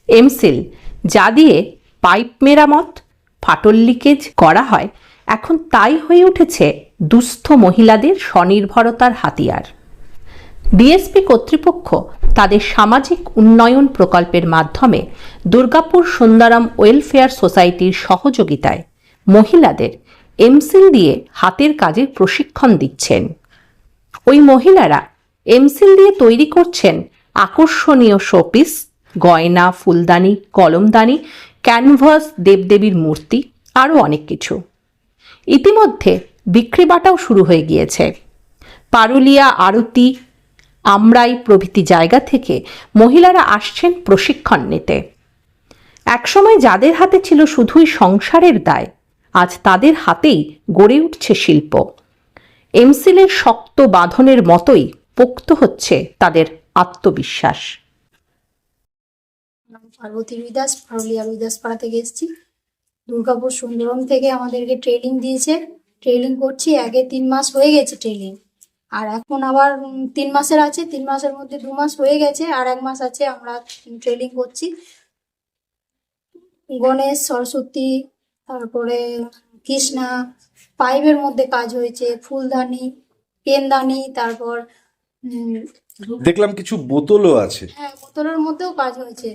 M seal, যা দিয়ে pipe মেরামত, ফাটল লিকেজ করা হয়, এখন তাই হয়ে উঠেছে দুস্থ মহিলাদের স্বনির্ভরতার হাতিয়ার। ডিএসপি কর্তৃপক্ষ তাদের সামাজিক উন্নয়ন প্রকল্পের মাধ্যমে দুর্গাপুর সুন্দরম ওয়েলফেয়ার সোসাইটির সহযোগিতায় মহিলাদের এমসিল দিয়ে হাতের কাজের প্রশিক্ষণ দিচ্ছেন। ওই মহিলারা এমসিল দিয়ে তৈরি করছেন আকর্ষণীয় শোপিস, গয়না, ফুলদানি, কলমদানি, ক্যানভাস, দেবদেবীর মূর্তি, আরও অনেক কিছু। ইতিমধ্যে বিক্রিবাটাও শুরু হয়ে গিয়েছে। পারুলিয়া, আরতি, আমরাই প্রভৃতি জায়গা থেকে মহিলারা আসছেন প্রশিক্ষণ নিতে। একসময় যাদের হাতে ছিল শুধুই সংসারের দায়, আজ তাদের হাতেই গড়ে উঠছে শিল্প। এমসিলের শক্ত বাঁধনের মতোই পোক্ত হচ্ছে তাদের আত্মবিশ্বাস। পার্বতী রুইদাস, পারুলিয়া রুইদাসপাড়া থেকে এসেছি। দুর্গাপুর সুন্দরম থেকে আমাদেরকে ট্রেনিং দিয়েছে। ট্রেনিং করছি, আগে 3 মাস হয়ে গেছে ট্রেনিং, আর এখন আবার 3 মাসের আছে। 3 মাসের মধ্যে 2 মাস হয়ে গেছে, আর 1 মাস আছে। আমরা ট্রেনিং করছি গণেশ, সরস্বতী, তারপরে কৃষ্ণা, পাইপের মধ্যে কাজ হয়েছে, ফুলদানি, পেনদানি, তারপর দেখলাম কিছু বোতলও আছে। হ্যাঁ, বোতলের মধ্যেও কাজ হয়েছে।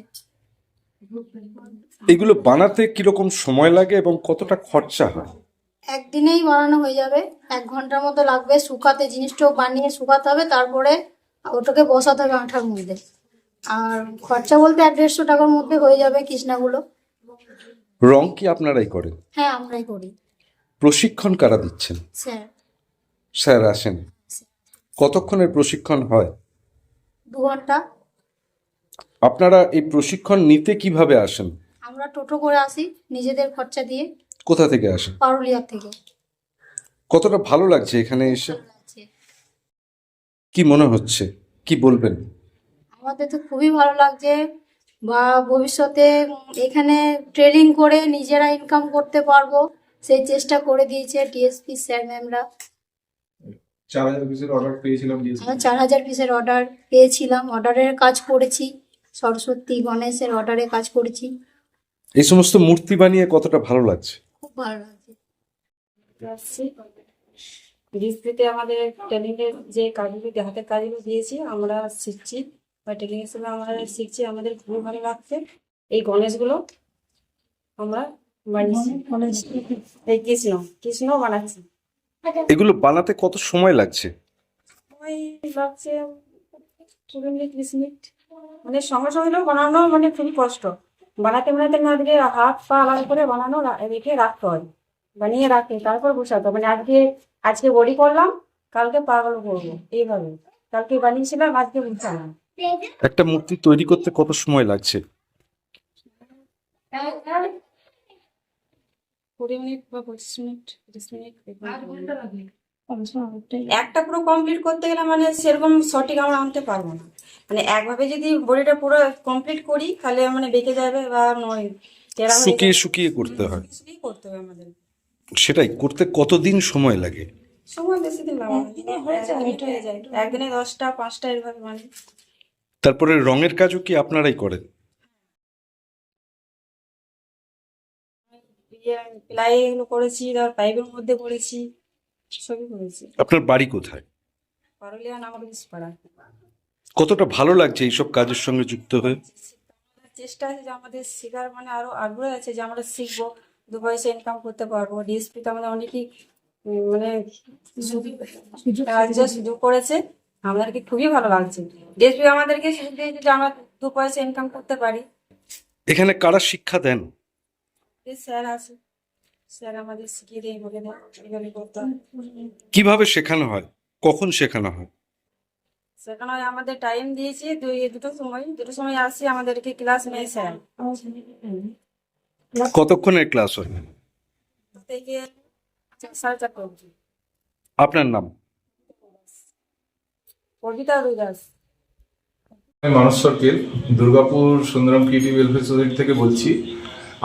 এগুলো বানাতে কিরকম সময় লাগে এবং কতটা খরচা হয়? একদিনেই বানানো হয়ে যাবে, 1 ঘন্টার মতো লাগবে। শুকাতে, জিনিসটাও বানিয়ে শুকাতে হবে, তারপরে ওটাকে বসাতে হবে আঠার মধ্যে। আর খরচা বলতে 150 টাকার মধ্যে হয়ে যাবে কৃষ্ণাগুলো। রং কি আপনারাই করেন? হ্যাঁ, আমরাই করি। প্রশিক্ষণ কারা দিচ্ছেন? স্যার। স্যার আসেন। কতক্ষণের প্রশিক্ষণ হয়? 2 ঘন্টা। আপনারা এই প্রশিক্ষণ নিতে কিভাবে আসেন? আমরা টোটো করে আসি, নিজেদের খরচা দিয়ে। কোথা থেকে আসেন? পারুলিয়া থেকে। কতটা ভালো লাগছে এখানে এসে? ভালো লাগছে। কি মনে হচ্ছে, কি বলবেন? আমাদের তো খুবই ভালো লাগছে, বা ভবিষ্যতে এখানে ট্রেনিং করে নিজেরা ইনকাম করতে পারবো সেই চেষ্টা করে দিয়েছে ডিএসপি স্যার ম্যামরা। 4000 পিসের অর্ডার পেয়েছিলাম। আমরা 4000 পিসের অর্ডার পেয়েছিলাম, অর্ডারের কাজ করেছি। সরস্বতী, গণেশের অর্ডারে কাজ করেছি। এই সমস্ত মূর্তি বানিয়ে কতটা ভালো লাগছে? খুব ভালো লাগছে। ডিসপ্লেতে আমাদের ট্রেনিংয়ের যে কাজগুলো, হাতের কাজগুলো দিয়েছি, আমরা শিখছি বা ট্রেনিং হিসেবে আমরা শিখছি। আমাদের খুবই ভালো লাগছে। এই গণেশগুলো আমরা বানিয়েছি। এই কৃষ্ণ বানাচ্ছি। এগুলো বানাতে কত সময় লাগছে? সময় লাগছে 20 মিনিট 20 মিনিট। মানে সঙ্গে সঙ্গে বানানো মানে খুবই কষ্ট। বানাতে বানাতে না দিলে হাত পা আলাদা করে বানানো রেখে রাখতে হয়, বানিয়ে রাখে, তারপর বসাতে হয়। মানে আজকে বডি করলাম, কালকে পাগুলো করবো, এইভাবে। কালকে বানিয়েছিলাম, আজকে বুঝলাম। একটা মূর্তি তৈরি করতে কত সময় লাগছে? 20 মিনিট বা 25 মিনিট 30 মিনিট। একটা পুরো কমপ্লিট করতে গেলে মানে সেরকম সঠিক আমরা আনতে পারবো না। মানে একভাবে যদি বডিটা পুরো কমপ্লিট করি তাহলে মানে বেঁকে যাবে বা নয়, টেরা হয়ে শুকিয়ে যাবে। শুকিয়ে করতে হয়। শুকিয়ে করতে হবে আমাদের। সেটাই করতে কতদিন সময় লাগে? সময় বেশি দিন লাগে না, দিনে হয়ে যায়। একদিনে 10টা 5টা এভাবে মানে। তারপরে রঙের কাজও কি আপনারাই করেন? প্লাই এগুলো করেছি, তারপর পাইপের মধ্যে করেছি, সবই করেছি। আপনার বাড়ি কোথায়? পারুলিয়া নাগরিকপাড়া। কতটা ভালো লাগছে এইসব কাজের সঙ্গে যুক্ত হয়ে? চেষ্টা আছে যে আমাদের শেখার মানে আরো আগ্রহ আছে যে আমরা শিখবো, 2 পয়সা ইনকাম করতে পারবো। ডিএসপি তো আমাদের অনেকই মানে সুযোগ করেছে, আমাদেরকে খুবই ভালো লাগছে। ডিএসপি আমাদেরকে সুযোগ দিয়েছে যে আমরা 2 পয়সা ইনকাম করতে পারি। এখানে কারা শিক্ষা দেন? স্যার আছে, স্যার আমাদের শিখিয়ে দেয়, বলে দেয় এইভাবে করতে হয়। কিভাবে শেখানো হয়, কখন শেখানো হয়? সেখানে আমাদের টাইম দিয়েছি দুটো সময় আসি, আমাদেরকে ক্লাস নেই স্যার। কতক্ষণের ক্লাস হয়? থেকে 4:30 অবধি। আপনার নাম? কবিতা রুইদাস। আমি Manas Sarkhel, Durgapur Sundaram creative welfare society থেকে বলছি।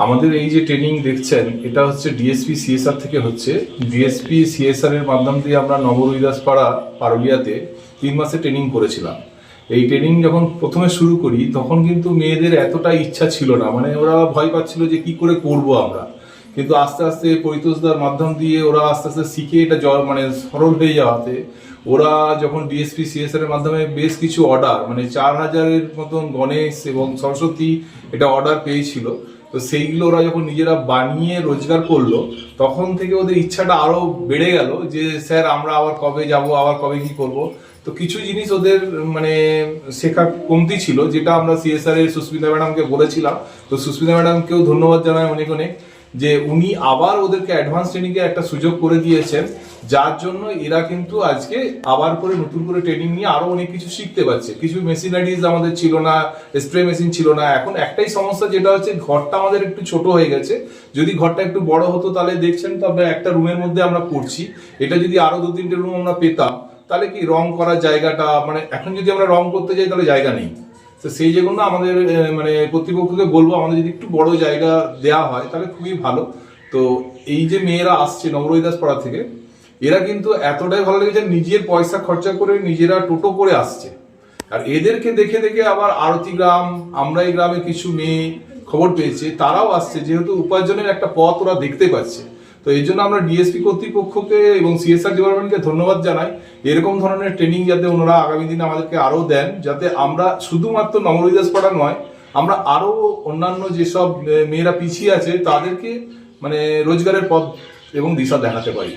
আমাদের এই যে ট্রেনিং দেখছেন, এটা হচ্ছে ডিএসপি সিএসআর থেকে হচ্ছে। ডিএসপি সিএসআর এর মাধ্যম দিয়ে আমরা নবরুইদাসপাড়া পারুলিয়াতে 3 মাসে ট্রেনিং করেছিলাম। এই ট্রেনিং যখন প্রথমে শুরু করি তখন কিন্তু মেয়েদের এতটা ইচ্ছা ছিল না, মানে ওরা ভয় পাচ্ছিল যে কি করে করব আমরা। কিন্তু আস্তে আস্তে পরিতোষদার মাধ্যম দিয়ে ওরা আস্তে আস্তে শিখে এটা মানে সরল হয়ে যাওয়াতে ওরা যখন ডিএসপি সিএসআর এর মাধ্যমে বেশ কিছু অর্ডার, মানে 4000-এর মতন গণেশ এবং সরস্বতী এটা অর্ডার পেয়েছিল, তো সেইগুলো ওরা যখন নিজেরা বানিয়ে রোজগার করলো তখন থেকে ওদের ইচ্ছাটা আরো বেড়ে গেল যে স্যার আমরা আবার কবে যাব, আবার কবে কি করব। তো কিছু জিনিস ওদের মানে শেখা কমতি ছিল, যেটা আমরা সিএসআর এর সুস্মিতা ম্যাডামকে বলেছিলাম। তো সুস্মিতা ম্যাডামকেও ধন্যবাদ জানাই অনেক অনেক, যে উনি আবার ওদেরকে অ্যাডভান্স ট্রেনিং এর একটা সুযোগ করে দিয়েছেন, যার জন্য এরা কিন্তু আজকে আবার করে নতুন করে ট্রেনিং নিয়ে আরো অনেক কিছু শিখতে পারছে। কিছু মেশিনারিজ আমাদের ছিল না, স্প্রে মেশিন ছিল না। এখন একটাই সমস্যা, যেটা হচ্ছে ঘরটা আমাদের একটু ছোট হয়ে গেছে। যদি ঘরটা একটু বড় হতো তাহলে দেখছেন তো আমরা একটা রুমের মধ্যে আমরা করছি, এটা যদি আরো 2-3টে রুম আমরা পেতাম তাহলে কি রং করার জায়গাটা, মানে এখন যদি আমরা রং করতে যাই তাহলে জায়গা নেই। তো সেই জন্য আমাদের মানে কর্তৃপক্ষকে বলবো আমাদের যদি একটু বড় জায়গা দেওয়া হয় তাহলে খুবই ভালো। তো এই যে মেয়েরা আসছে নবরোহিদাস পাড়া থেকে, এরা কিন্তু এতটাই ভালো লেগেছে, নিজের পয়সা খরচা করে নিজেরা টোটো করে আসছে। আর এদেরকে দেখে দেখে আবার আরতি গ্রাম, আমরা এই গ্রামে কিছু মেয়ে খবর পেয়েছে, তারাও আসছে, যেহেতু উপার্জনের একটা পথ ওরা দেখতে পাচ্ছে। তো এই জন্য আমরা ডিএসপি কর্তৃপক্ষকে এবং সিএসআর ডিপার্টমেন্টকে ধন্যবাদ জানাই। এরকম ধরনের ট্রেনিং যাতে ওনারা আগামী দিনে আমাদেরকে আরো দেন, যাতে আমরা শুধুমাত্র নবরোহিদাস পাড়া নয়, আমরা আরো অন্যান্য যেসব মেয়েরা পিছিয়ে আছে তাদেরকে মানে রোজগারের পথ এবং দিশা দেখাতে পারি।